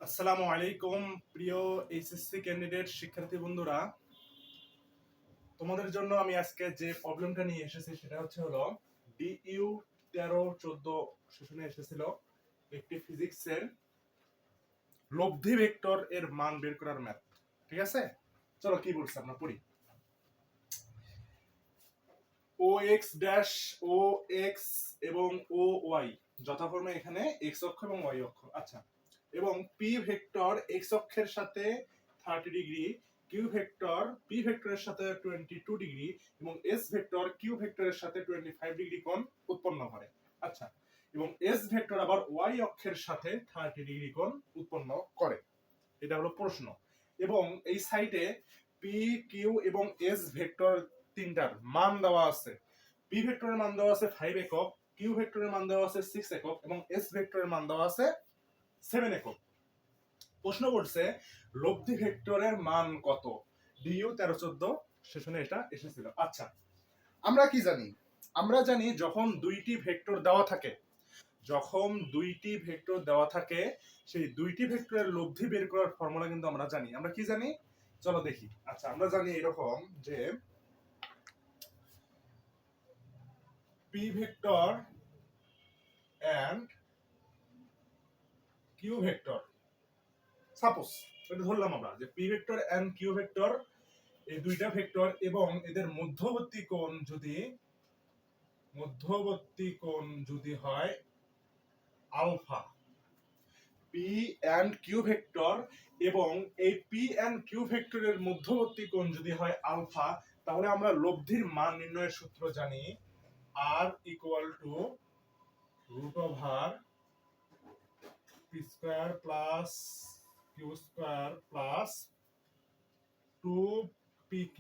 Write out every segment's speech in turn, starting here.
আসসালামু আলাইকুম প্রিয় এইচএসসি ক্যান্ডিডেট শিক্ষার্থী বন্ধুরা, তোমাদের জন্য আমি আজকে যে প্রবলেমটা নিয়ে এসেছি সেটা হলো ডিইউ 13-14 সেশনে এসেছিল একটি ফিজিক্সের লব্ধি ভেক্টর এর মান বের করার ম্যাথ। ঠিক আছে, চলো কি বলছে আমরা পড়ি। ও এক্স ড্যাশ ও এক্স এবং ও ওয়াই যথাক্রমে এখানে এক্স অক্ষ এবং ওয়াই অক্ষ। আচ্ছা, এবং পি ভেক্টর এক্স অক্ষের সাথে 30 ডিগ্রি, কিউ ভেক্টর পি ভেক্টরের সাথে 22 ডিগ্রি এবং এস ভেক্টর কিউ ভেক্টরের সাথে 25 ডিগ্রি কোণ উৎপন্ন করে। আচ্ছা, এবং এস ভেক্টর আবার ওয়াই অক্ষের সাথে 30 ডিগ্রি কোণ উৎপন্ন করে। এটা হলো প্রশ্ন। এবং এই সাইডে পি কিউ এবং এস ভেক্টর তিনটার মান দেওয়া আছে। পি ভেক্টরের মান দেওয়া আছে 5 একক, কিউ ভেক্টরের মান দেওয়া আছে 6 একক এবং এস ভেক্টরের মান দেওয়া আছে 7 একক। প্রশ্ন করছে লব্ধি ভেক্টরের মান কত। ডিইউ 13-14 সেশনে এটা এসেছিল। আচ্ছা, আমরা কি জানি? আমরা জানি যখন দুইটি ভেক্টর দেওয়া থাকে, সেই দুইটি ভেক্টরের লব্ধি বের করার ফর্মুলা কিন্তু আমরা জানি। আমরা কি জানি? চলো দেখি। আচ্ছা, আমরা জানি এরকম যে P vector and Q vector, suppose এটা ধরলাম আমরা যে P vector and Q vector এই দুইটা ভেক্টর এবং এদের মধ্যবর্তী কোণ যদি হয় alpha, P and Q vector এবং এই পি এন্ড কিউ ভেক্টরের মধ্যবর্তী কোণ যদি হয় আলফা, তাহলে আমরা লব্ধির মান নির্ণয়ের সূত্র জানি r equal to root over P square plus Q square plus 2pq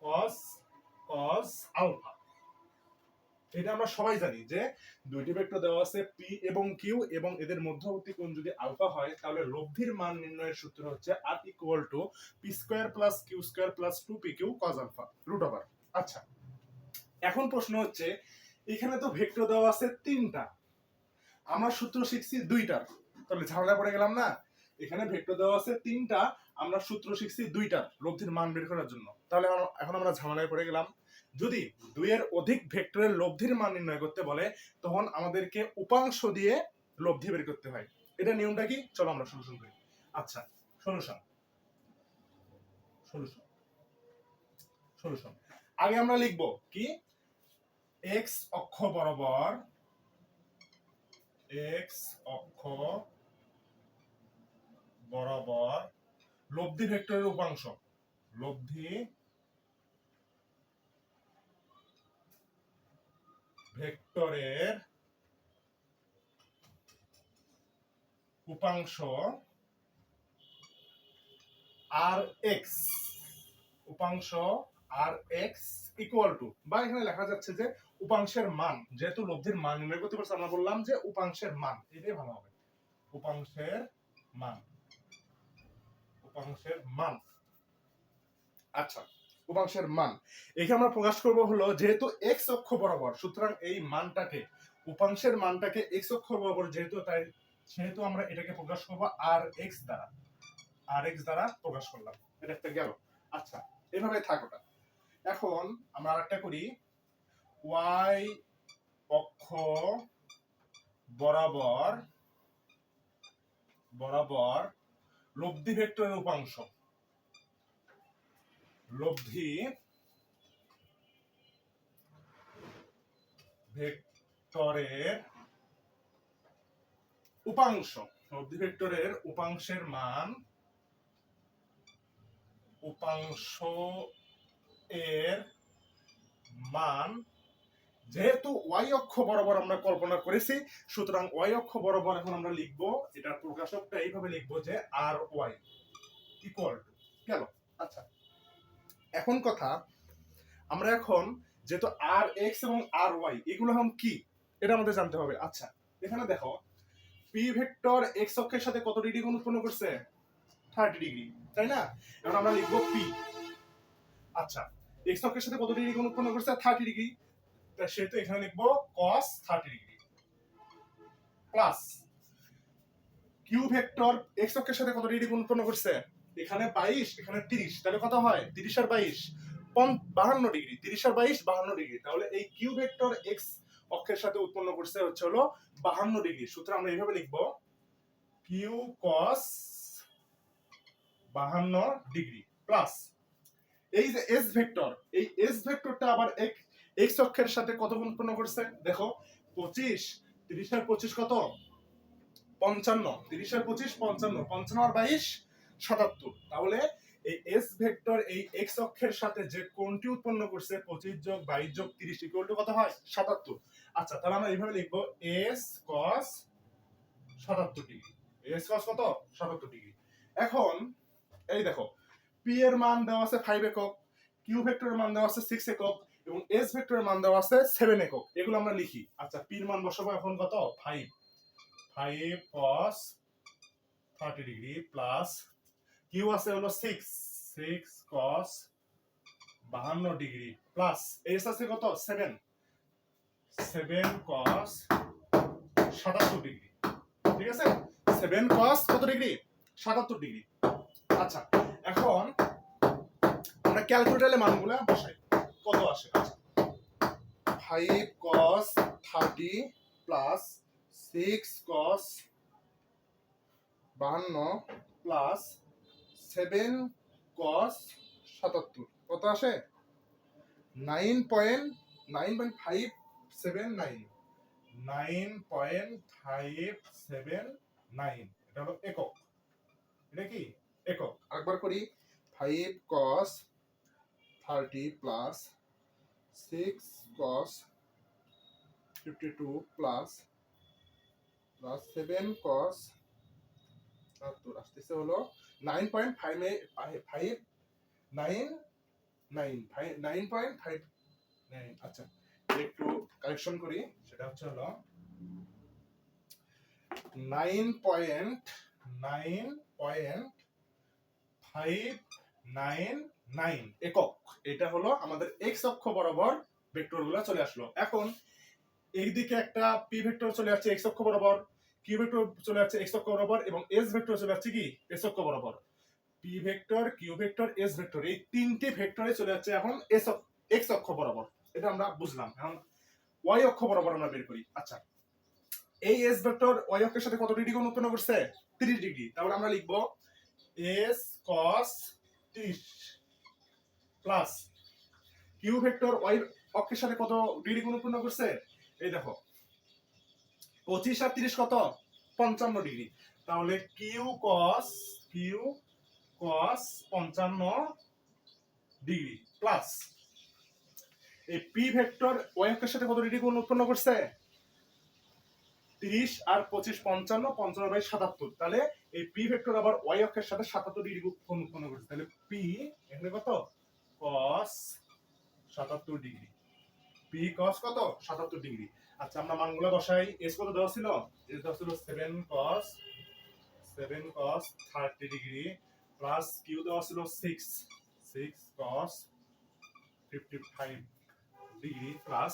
cos alpha. এটা আমরা সবাই জানি যে দুইটি ভেক্টর দেওয়া আছে পি এবং কিউ এবং এদের মধ্যবর্তী কোণ যদি আলফা হয় তাহলে লব্ধির মান নির্ণয়ের সূত্র হচ্ছে r equal to P square plus Q square plus 2pq cos alpha root over. আচ্ছা, এখন প্রশ্ন হচ্ছে এখানে তো ভেক্টর দেওয়া আছে তিনটা, আমরা সূত্র শিখছি দুইটার, তাহলে ঝামেলা পড়ে গেলাম না? এখানে ভেক্টর দেওয়া আছে তিনটা, আমরা সূত্র শিখছি দুইটার লব্ধির মান বের করার জন্য, তাহলে এখন আমরা ঝামেলায় পড়ে গেলাম। যদি দুইয়ের অধিক ভেক্টরের লব্ধির মান নির্ণয় করতে বলে তখন আমাদেরকে উপাংশ দিয়ে লব্ধি বের করতে হয়। এটা নিয়মটা কি? চলো আমরা সলিউশন করি। আচ্ছা, সলিউশন সলিউশন সলিউশন আগে আমরা লিখবো কি, এক্স অক্ষ বরাবর লব্ধি ভেক্টরের উপাংশ, লব্ধি ভেক্টরের উপাংশ আর এক্স ইকুয়াল টু, বা এখানে লেখা যাচ্ছে যে উপাংশের মান, যেহেতু লব্ধির মান নির্ণয় করতে পারছি আমরা বললাম যে উপাংশের মান, এটাই ভালো হবে। উপাংশের মান। আচ্ছা, উপাংশের মান এখানে আমরা প্রকাশ করব হলো যেহেতু এক্স অক্ষ বরাবর, সুতরাং এই মানটাকে উপাংশের মানটাকে এক্স অক্ষ বরাবর সেহেতু আমরা এটাকে প্রকাশ করব আর এক্স দ্বারা প্রকাশ করলাম। এটা একটা গেল। আচ্ছা, এভাবে থাকোটা। এখন আমরা আরেকটা করি, ওয়াই অক্ষ বরাবর লব্ধি ভেক্টরের উপাংশ, লব্ধি ভেক্টরের উপাংশের মান, যেহেতু ওয়াই অক্ষ বরাবর আমরা কল্পনা করেছি, সুতরাং ওয়াই অক্ষ বরাবর এখন আমরা লিখবো, এটার প্রকাশকটা এইভাবে লিখবো যে আর ওয়াই ইকুয়াল টু গেল। আচ্ছা, এখন কথা, আমরা এখন যেহেতু আর এক্স এবং আর ওয়াই এগুলো এখন কি এটা আমাদের জানতে হবে। আচ্ছা, এখানে দেখো পি ভেক্টর এক্স অক্ষের সাথে কত ডিগ্রি কোণ উৎপন্ন করছে? 30 ডিগ্রি, তাই না? এখন আমরা লিখবো পি। আচ্ছা, এক্স অক্ষের সাথে কত ডিগ্রি কোণ উৎপন্ন করছে? 30 ডিগ্রি, সেহেতু এখানে লিখবো cos 30 degree plus Q vector X অক্ষের সাথে কত ডিগ্রি কোণ উৎপন্ন করছে? এখানে 22, এখানে 30, তাহলে কত হয়? 30 আর 22 52 ডিগ্রি। 30 আর 22 52 ডিগ্রি। তাহলে এই কিউ ভেক্টর এক্স অক্ষের সাথে উৎপন্ন করছে হচ্ছে হলো 52 ডিগ্রি। সুতরাং আমরা এইভাবে লিখবো কিউ কস 52 ডিগ্রি প্লাস এই যে এস ভেক্টর, এই এস ভেক্টরটা আবার এক্স অক্ষের সাথে কত গুণ উৎপন্ন করছে? দেখো 25, 30 আর 25 কত? 55, 30 আর 25 55, 55 আর 22 77। তাহলে এই এস ভেক্টর এই এক্স অক্ষের সাথে যে কোণটি উৎপন্ন করছে 25 যোগ 22 যোগ 30 ইকুয়াল টু কত হয়? 77। আচ্ছা, তাহলে আমরা এইভাবে লিখবো এস কস 77 ডিগ্রি। এস কস কত? 77 ডিগ্রি। এখন এই দেখো পি এর মান দেওয়া আছে 5 একক, কিউ ভেক্টরের মান দেওয়া আছে 6 একক এবং এস ভেক্টরের মান দেওয়া আছে 7 একক। এগুলো আমরা লিখি। আচ্ছা, পি এর মান বসাবো এখন কত? 5 cos 30 ডিগ্রি প্লাস কিউ আছে হলো 6 cos 52 ডিগ্রি প্লাস এস আছে কত? 7 cos 77 ডিগ্রি। ঠিক আছে, 7 cos কত ডিগ্রি? 77 ডিগ্রি। আচ্ছা, এখন আমরা ক্যালকুলেটরে মানগুলো বসাই, কত আসে? আচ্ছা, 5 cos 30 plus 6 cos 52 plus 7 cos 77 কত আসে? 9.579 9.579। এটা হলো একক। এটা কি একক? আরেকবার করি। 5 cos 30 plus 6 cos 52 plus 7 cos 77 আসতেছে হলো 9.559। আচ্ছা, একটু কারেকশন করি, সেটা হচ্ছে হলো 9.599 একক। এটা হলো আমাদের এক্স অক্ষ বরাবর ভেক্টরগুলো চলে আসলো। এখন এইদিকে একটা পি ভেক্টর চলে আসছে এক্স অক্ষ বরাবর, কিউ ভেক্টর চলে আসছে এক্স অক্ষ বরাবর এবং এস ভেক্টর চলে আসছে কি এস অক্ষ বরাবর। P vector, Q vector, S vector এই তিনটি ভেক্টরে চলে যাচ্ছে এখন এক্স অক্ষ বরাবর। এটা আমরা বুঝলাম। এখন ওয়াই অক্ষ বরাবর আমরা বের করি। আচ্ছা, এই এস ভেক্টর ওয়াই অক্ষের সাথে কত ডিগ্রি কোণ উৎপন্ন করছে? 30 ডিগ্রি। তাহলে আমরা লিখবো S cos 30 plus Q vector Y অক্ষের সাথে কত ডিগ্রি কোণ উৎপন্ন করছে? এই দেখো 25 আর 30 কত? 55 ডিগ্রি। তাহলে কিউ cos 55 ডিগ্রি প্লাস এই পি ভেক্টর ওয়াই অক্ষের সাথে কত ডিগ্রি কোণ উৎপন্ন করছে? 30 আর 25 55, 55/77। তাহলে এই পি ভেক্টর আবার ওয়াই অক্ষের সাথে 77 ডিগ্রি কোণ উৎপন্ন করছে। তাহলে পি এখানে কত? cos 77 degree. পি cos কত? 77 ডিগ্রি। আচ্ছা, আমরা মানগুলো বসাই। এস কত দেওয়া ছিল? এস দেওয়া ছিল 7 cos 30 ডিগ্রি প্লাস কিউ দেওয়া ছিল 6 cos 55 ডিগ্রি প্লাস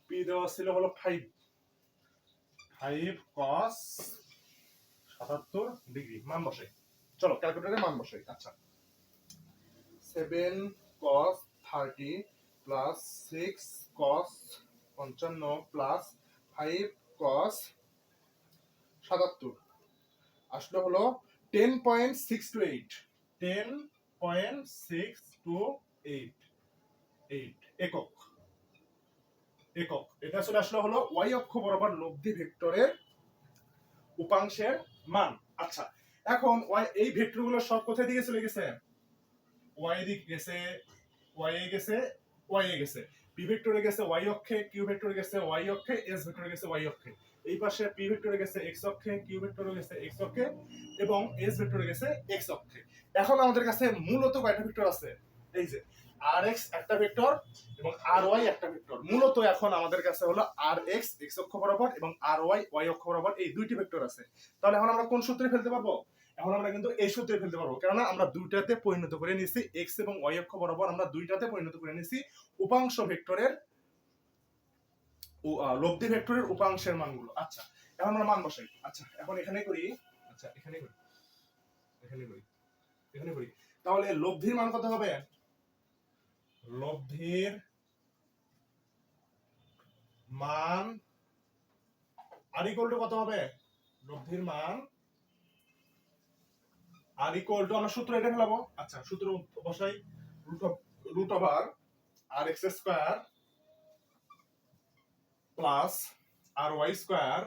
পি দেওয়া ছিল হলো 5 cos 77 ডিগ্রি। মান বসাই, চলো ক্যালকুলেটরে মান বসাই। আচ্ছা, 7 cos 30 plus 6 cos 55 plus 5 cos 77 আসলে হলো 10.628 একক। একক। এটা আসলে আসলে হলো ওয়াই অক্ষ বরাবর লব্ধি ভেক্টরের উপাংশের মান। আচ্ছা, এখন ওয়াই এই ভেক্টরগুলো সব কোথায় দিকে চলে গেছে? ওয়াই দিক গেছে, ওয়াই এ গেছে, ওয়াই এ গেছে। পি ভেক্টরে গেছে ওয়াই অক্ষে, কিউ ভেক্টরে গেছে ওয়াই অক্ষে, এস ভেক্টরে গেছে ওয়াই অক্ষে। এই পাশে পি ভেক্টরে গেছে এক্স অক্ষে, কিউ ভেক্টরে গেছে এক্স অক্ষে এবং এস ভেক্টরে গেছে এক্স অক্ষে। এখন আমাদের কাছে মূলত কয়টা ভেক্টর আছে? এই যে আর এক্স একটা ভেক্টর এবং আর ওয়াই একটা ভেক্টর। মূলত এখন আমাদের কাছে হলো আর এক্স এক্স অক্ষ বরাবর এবং আর ওয়াই ওয়াই অক্ষ বরাবর এই দুইটি ভেক্টর আছে। তাহলে এখন আমরা কোন সূত্রে ফেলতে পারবো? এখন আমরা কিন্তু এই সূত্রে ফেলতে পারবো, কেননা আমরা দুইটাতে পরিণত করে নিছি এক্স এবং ওয়াই অক্ষ বরাবর আমরা দুইটাতে পরিণত করে নিছি উপাংশ ভেক্টরের লব্ধি ভেক্টরের উপাংশের মানগুলো। আচ্ছা, এখন আমরা মান বসাই। আচ্ছা, এখন এখানে করি। আচ্ছা এখানে করি, এখানে করি, এখানে করি। তাহলে লব্ধির মান কত হবে? লব্ধির মান আর ইকুয়াল টু কত হবে? লব্ধির মান আর ইকুয়াল টু, আমরা সূত্র এটা ফেলাবো। আচ্ছা সূত্র বসাই, রুট ওভার আর এক্স স্কয়ার প্লাস আর ওয়াই স্কয়ার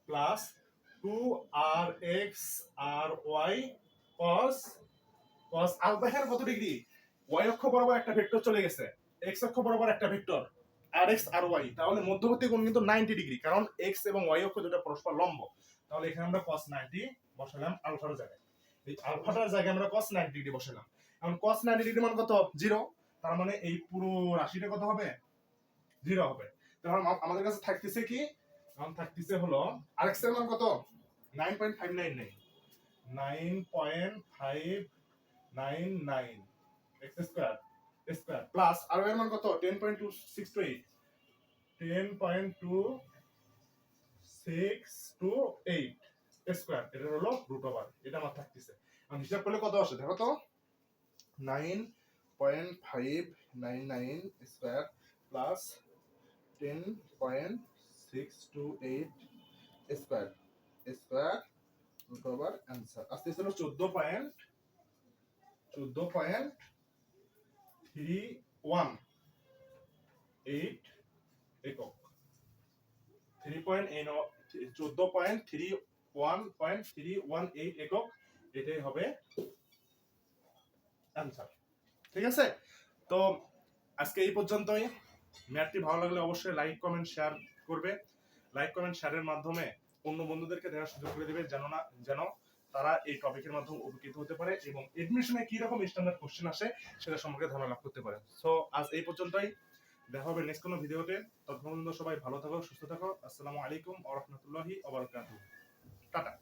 প্লাস 2rx আর ওয়াই cos আলফা এর কত ডিগ্রি? y অক্ষ বরাবর একটা ভেক্টর চলে গেছে, x অক্ষ বরাবর একটা ভেক্টর rx আর y, তাহলে মধ্যবর্তী কোণ কিন্তু 90 ডিগ্রি, কারণ x এবং y অক্ষ দুটো পরস্পর লম্ব। তাহলে এখানে আমরা cos 90 বসালাম আলফার জায়গায়, এই আলফাটার জায়গায় আমরা cos 90 ডিগ্রি বসালাম। এখন cos 90 ডিগ্রি মান কত? 0। তার মানে এই পুরো রাশিটা কত হবে? 0 হবে। তাহলে আমাদের কাছে থাকতেছে কি? এখন থাকতেছে হলো rx এর মান কত? 9.599 9.599 x স্কয়ার স্কয়ার প্লাস আর এর মান কত? 10.268 10.268 স্কয়ার, এটা হলো রুট ওভার, এটা আমার থাকতেছে। এখন হিসাব করলে কত আসে দেখো তো, 9.599 square plus 10.628 square square root over answer আসতেছে হলো 14.31 একক, 14.31.318 একক, এটাই হবে অ্যান্সার। ঠিক আছে, তো আজকে এই পর্যন্তই। ম্যাথটি ভালো লাগলে অবশ্যই লাইক কমেন্ট শেয়ার করবে। লাইক কমেন্ট শেয়ারের মাধ্যমে অন্য বন্ধুদেরকে দেখার সুযোগ করে দেবে, যেন তারা এই টপিকের মাধ্যমে উপকৃত হতে পারে এবং এডমিশনে কি রকম স্ট্যান্ডার্ড কোশ্চেন আসে সেটা সম্পর্কে ধারণা লাভ করতে পারে। সো আজ এই পর্যন্তই, দেখা হবে নেক্সট কোনো ভিডিওতে। ততক্ষণ পর্যন্ত সবাই ভালো থাকো, সুস্থ থাকো। আসসালামু আলাইকুম ওয়া রাহমাতুল্লাহি ওয়া বারাকাতুহু। টাটা।